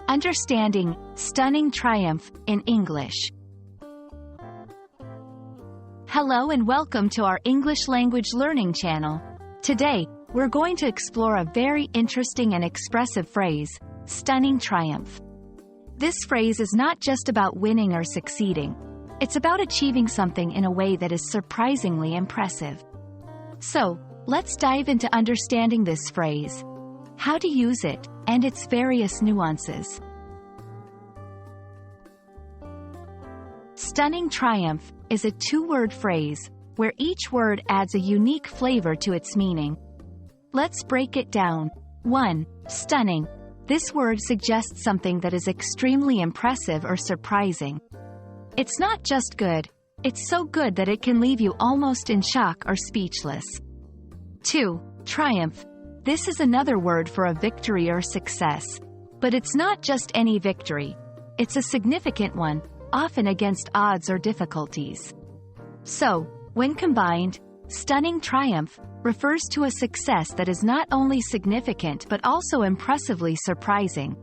Understanding stunning triumph in English. Hello and welcome to our English language learning channel. Today, we're going to explore a very interesting and expressive phrase, stunning triumph. This phrase is not just about winning or succeeding. It's about achieving something in a way that is surprisingly impressive. So, let's dive into understanding this phrase, how to use it, and its various nuances. Stunning triumph is a two-word phrase, where each word adds a unique flavor to its meaning. Let's break it down. 1. Stunning. This word suggests something that is extremely impressive or surprising. It's not just good, it's so good that it can leave you almost in shock or speechless. 2. Triumph. This is another word for a victory or success. But it's not just any victory. It's a significant one, often against odds or difficulties. So, when combined, stunning triumph refers to a success that is not only significant but also impressively surprising.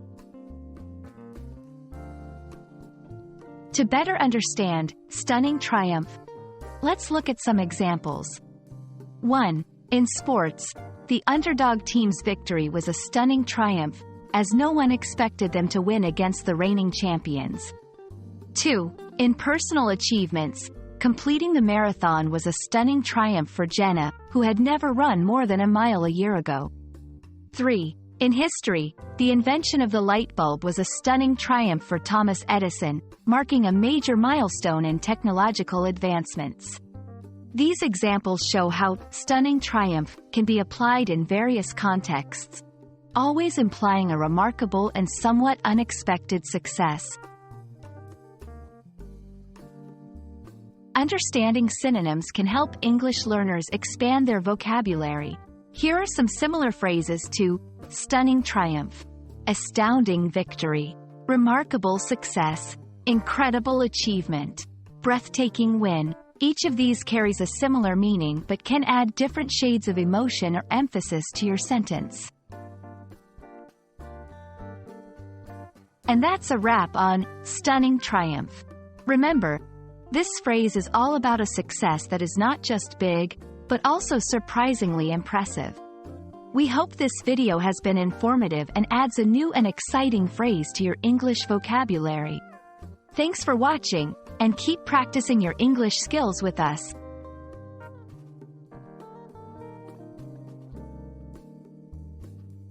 To better understand stunning triumph, let's look at some examples. 1. In sports, the underdog team's victory was a stunning triumph, as no one expected them to win against the reigning champions. 2. In personal achievements, completing the marathon was a stunning triumph for Jenna, who had never run more than a mile a year ago. 3. In history, the invention of the light bulb was a stunning triumph for Thomas Edison, marking a major milestone in technological advancements. These examples show how stunning triumph can be applied in various contexts, always implying a remarkable and somewhat unexpected success. Understanding synonyms can help English learners expand their vocabulary. Here are some similar phrases to stunning triumph: astounding victory, remarkable success, incredible achievement, breathtaking win. Each of these carries a similar meaning but can add different shades of emotion or emphasis to your sentence. And that's a wrap on stunning triumph. Remember, this phrase is all about a success that is not just big, but also surprisingly impressive. We hope this video has been informative and adds a new and exciting phrase to your English vocabulary. Thanks for watching, and keep practicing your English skills with us.